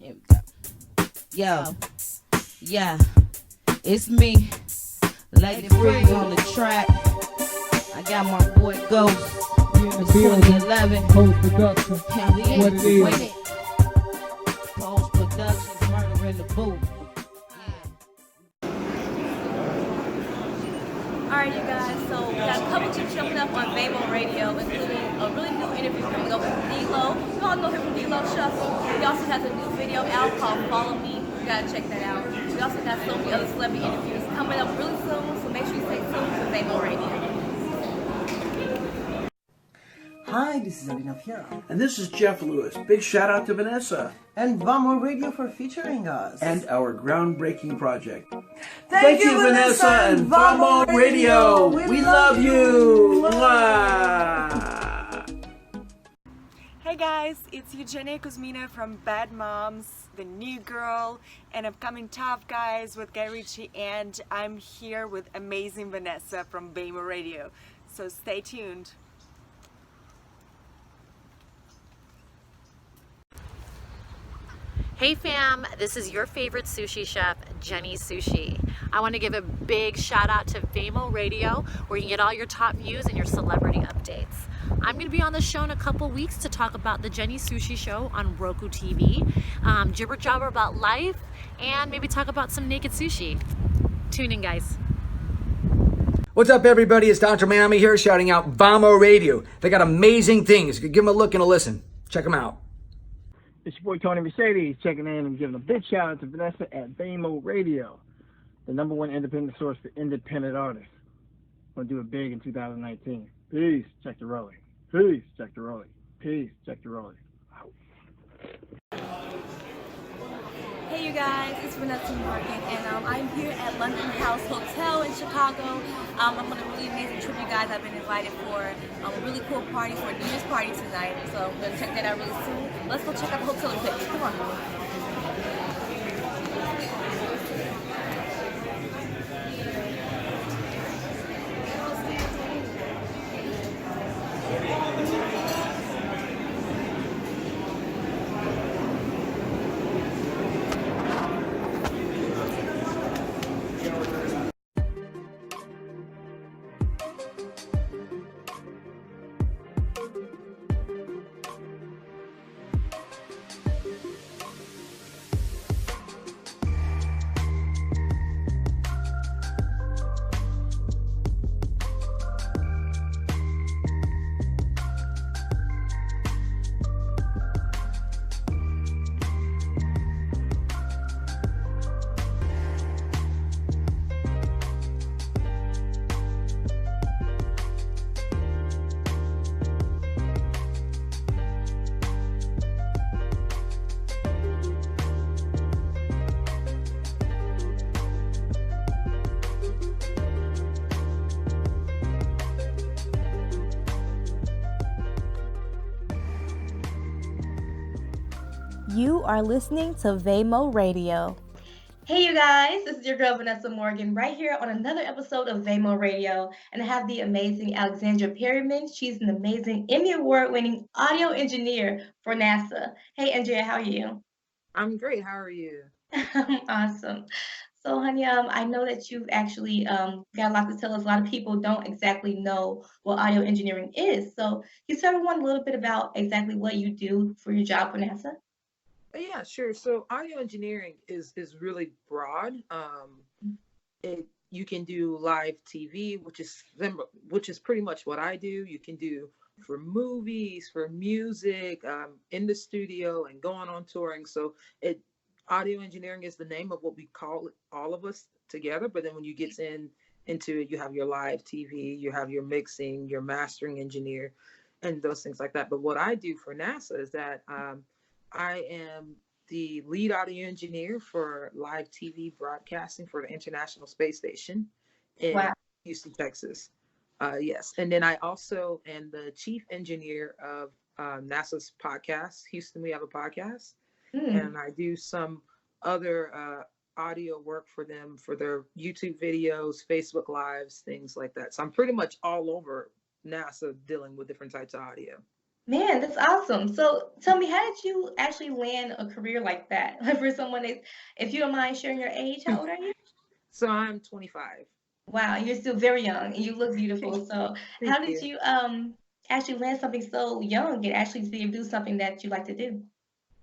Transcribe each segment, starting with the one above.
Here we go. Yo, yeah, it's me, Lady Free on the track. I got my boy Ghost. It's 2011. Post production. And we What in it it is. with it. Post production, murder in the booth. Alright, you guys, so we got a couple chicks jumping up on Vamo Radio, including a really new interview coming over from D-Lo. You all know him from D-Lo Shuffle. He also has a new video out called Follow Me. You gotta check that out. We also got so many other celebrity interviews coming up really soon, so make sure you stay tuned to Vamo Radio. Hi, this is Abhinav here. And this is Jeff Lewis. Big shout out to Vanessa. And One More Radio for featuring us. And our groundbreaking project. Thank you, Vanessa and One More Radio. We love you. Mwah. Hey guys, it's Eugenia Kuzmina from Bad Moms, The New Girl, and Upcoming Tough Guys with Guy Ritchie, and I'm here with amazing Vanessa from Vamo Radio. So stay tuned. Hey fam, this is your favorite sushi chef, Jenny Sushi. I want to give a big shout out to Vamo Radio, where you can get all your top views and your celebrity updates. I'm going to be on the show in a couple weeks to talk about the Jenny Sushi Show on Roku TV, jibber jabber about life, and maybe talk about some naked sushi. Tune in, guys. What's up, everybody? It's Dr. Miami here, shouting out Vamo Radio. They got amazing things. Give them a look and a listen. Check them out. It's your boy Tony Mercedes checking in and giving a big shout out to Vanessa at Vamo Radio, the #1 independent source for independent artists. Gonna do it big in 2019. Peace, check the rolling. Peace, check the rolling. Peace, check the rolling. Hey you guys, it's Vanessa Morgan, and I'm here at London House Hotel in Chicago. I'm on a really amazing trip, you guys. I've been invited for a really cool party, for a New Year's party tonight, so I'm going to check that out really soon. Let's go check out the hotel quick. Come on. You are listening to Vamo Radio. Hey you guys, this is your girl Vanessa Morgan right here on another episode of Vamo Radio, and I have the amazing Alexandria Perryman. She's an amazing Emmy Award-winning audio engineer for NASA. Hey Andrea, how are you? I'm great. How are you? Awesome. So honey, I know that you've actually got a lot to tell us. A lot of people don't exactly know what audio engineering is. So can you tell everyone a little bit about exactly what you do for your job for NASA? Yeah, sure. So audio engineering is really broad. You can do live TV, which is pretty much what I do. You can do for movies, for music, in the studio, and going on touring. So audio engineering is the name of what we call it, all of us together. But then when you get into it, you have your live TV, you have your mixing, your mastering engineer, and those things like that. But what I do for NASA is that I am the lead audio engineer for live TV broadcasting for the International Space Station in Houston, Texas. Yes. And then I also am the chief engineer of NASA's podcast. Houston, we have a podcast. And I do some other audio work for them for their YouTube videos, Facebook Lives, things like that. So I'm pretty much all over NASA dealing with different types of audio. Man, that's awesome. So tell me, how did you actually land a career like that? For someone that, if you don't mind sharing your age, how old are you? So I'm 25. Wow, you're still very young and you look beautiful. So Thank how did you. you actually land something so young and actually be able to do something that you like to do?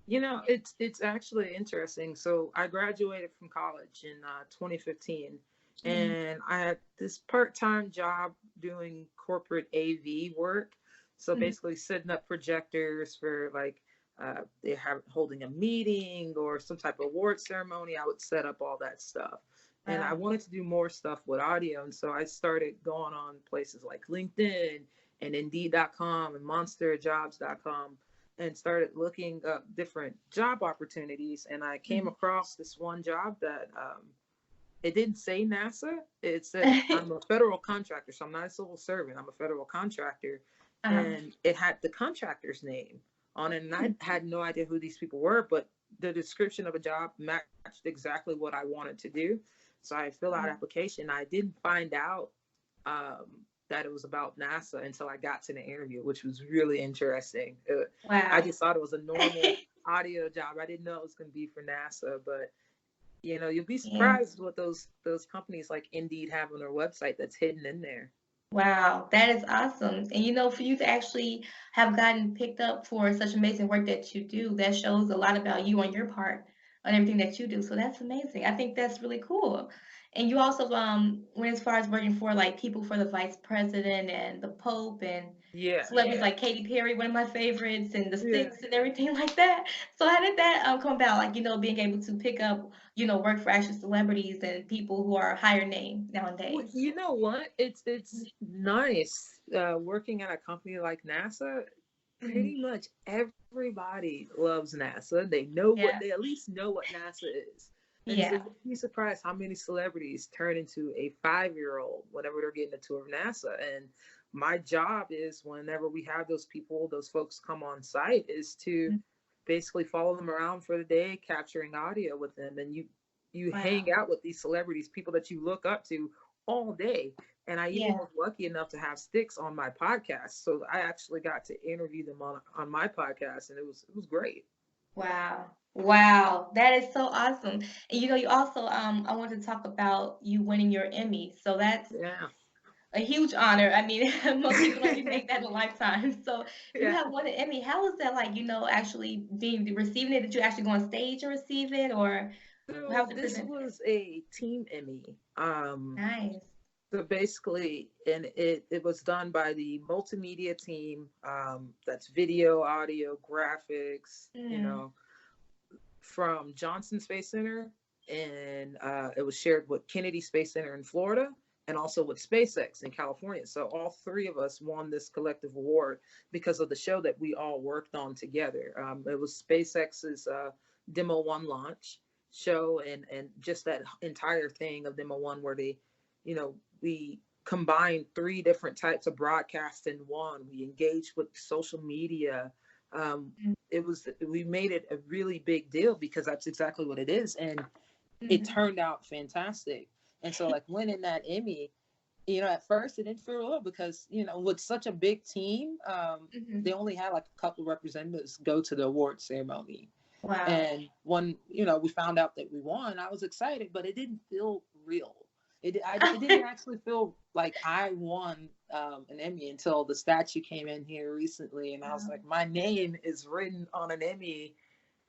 It's actually interesting. So I graduated from college in 2015, Mm-hmm. and I had this part-time job doing corporate AV work. So basically, setting up projectors for like they have holding a meeting or some type of award ceremony. I would set up all that stuff, and I Wow. wanted to do more stuff with audio, and so I started going on places like LinkedIn and Indeed.com and MonsterJobs.com and started looking up different job opportunities. And I came across this one job that it didn't say NASA. It said I'm a federal contractor, so I'm not a civil servant. I'm a federal contractor, Uh-huh. and it had the contractor's name on it. And I had no idea who these people were, but the description of a job matched exactly what I wanted to do. So I filled out application. I didn't find out um, that it was about NASA until I got to the interview, which was really interesting. I Wow. just thought it was a normal audio job. I didn't know it was going to be for NASA, but you'll be Yeah. surprised what those companies like Indeed have on their website that's hidden in there. Wow, that is awesome. And for you to actually have gotten picked up for such amazing work that you do, that shows a lot about you on your part on everything that you do. So that's amazing. I think that's really cool. And you also went as far as working for like people for the vice president and the Pope and Yeah, celebrities like Katy Perry, one of my favorites, and the yeah. Sticks and everything like that. So how did that come about? Like, being able to pick up, work for actual celebrities and people who are higher name Well, nowadays. you know what? It's nice working at a company like NASA. Mhm. Pretty much everybody loves NASA. Yeah. They at least know what NASA is. And so Yeah. you'd be surprised how many celebrities turn into a 5-year-old whenever they're getting a tour of NASA. And my job is whenever we have those people, those folks come on site, is to Mhm. basically follow them around for the day, capturing audio with them. And you hang Wow. out with these celebrities, people that you look up to all day. And I even Yeah. was lucky enough to have Sticks on my podcast, so I actually got to interview them on my podcast, and it was great. Wow. Wow. That is so awesome. And you also I want to talk about you winning your Emmy. So that's Yeah, a huge honor. I mean, most people only make that in a lifetime. So you yeah. have won an Emmy. How was that like, actually being receiving it? Did you actually go on stage and receive it or how So was it this presented? was a team Emmy. Nice. So basically, and it was done by the multimedia team. That's video, audio, graphics. Mm. From Johnson Space Center, and it was shared with Kennedy Space Center in Florida, and also with SpaceX in California. So all three of us won this collective award because of the show that we all worked on together. It was SpaceX's Demo One launch show, and just that entire thing of Demo One, where we combined three different types of broadcast in one. We engaged with social media. Um, we made it a really big deal because that's exactly what it is, and it Mm-hmm. turned out fantastic. And so like winning that Emmy, at first it didn't feel real because with such a big team, Mm-hmm. they only had like a couple representatives go to the award ceremony. Wow. And when we found out that we won, I was excited, but it didn't feel real. It didn't actually feel like I won an Emmy until the statue came in here recently, and I was like, my name is written on an Emmy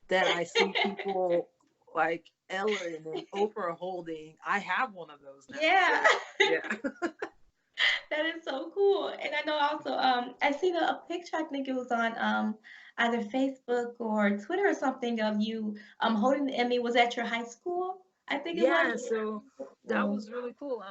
that I see people like Ellen and Oprah holding. I have one of those now. Yeah. So yeah. That is so cool. And I know also, I seen a picture, I think it was on either Facebook or Twitter or something of you holding the Emmy. Was at your high school? I think it was. Yeah, so that Cool. was really cool.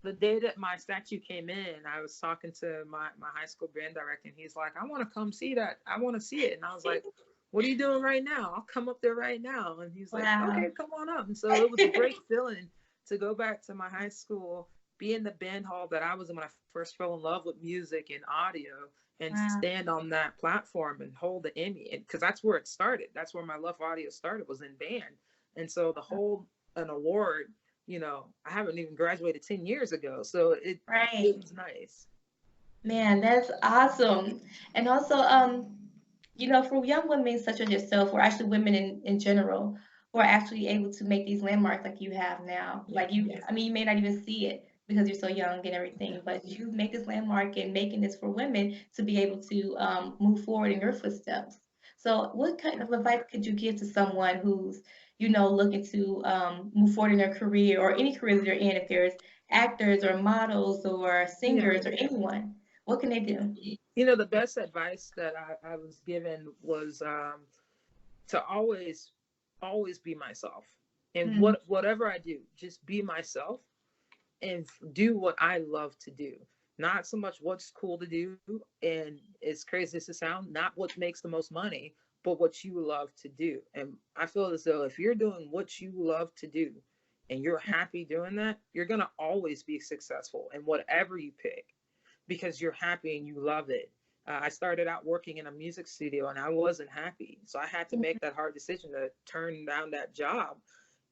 The day that my statue came in, I was talking to my high school band director, and he's like, I want to come see that. I want to see it. And I was like, what are you doing right now? I'll come up there right now. And he's like, Wow. okay, come on up. And so it was a great feeling to go back to my high school, be in the band hall that I was in when I first fell in love with music and audio, and Wow. stand on that platform and hold the Emmy. Because that's where it started. That's where my love for audio started, was in band. And so the hold an award, I haven't even graduated 10 years ago. So it Right. was nice. Man, that's awesome. And also, for young women such as yourself, or actually women in general, who are actually able to make these landmarks like you have now. Yeah. Like I mean, you may not even see it because you're so young and everything, but you make this landmark and making this for women to be able to move forward in your footsteps. So, what kind of advice could you give to someone who's, looking to move forward in their career or any career that they're in, if there's actors or models or Yeah. singers or anyone? What can they do? The best advice that I was given was to always be myself. And Mm, whatever I do, just be myself and do what I love to do. Not so much what's cool to do, and as crazy as it sounds, not what makes the most money, but what you love to do. And I feel as though if you're doing what you love to do and you're happy doing that, you're going to always be successful in whatever you pick because you're happy and you love it. I started out working in a music studio and I wasn't happy. So I had to make that hard decision to turn down that job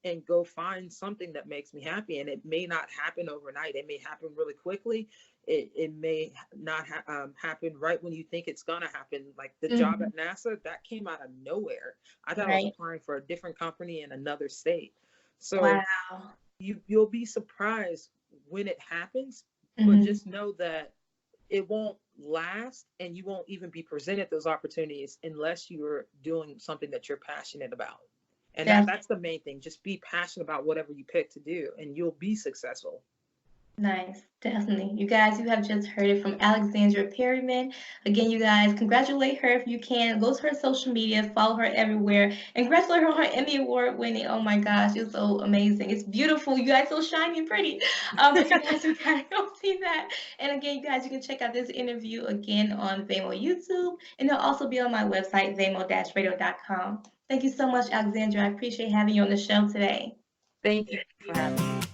and go find something that makes me happy. And it may not happen overnight. It may happen really quickly. It may not happen right when you think it's going to happen. Like the job mhm. at NASA, that came out of nowhere. I thought I was Right. applying for a different company in another state. So Wow. you'll be surprised when it happens, but Mhm. just know that it won't last and you won't even be presented those opportunities unless you're doing something that you're passionate about. And that's the main thing. Just be passionate about whatever you pick to do and you'll be successful. Nice, definitely. You guys, you have just heard it from Alexandria Perryman. Again, you guys, congratulate her if you can. Go to her social media, follow her everywhere, and congratulate her on her Emmy Award winning. Oh my gosh, it's so amazing. It's beautiful. You guys so shiny and pretty. But you guys, you gotta go see that. And again, you guys, you can check out this interview again on Vamo YouTube, and it'll also be on my website, vamo-radio.com. Thank you so much, Alexandra. I appreciate having you on the show today. Thank you for having me.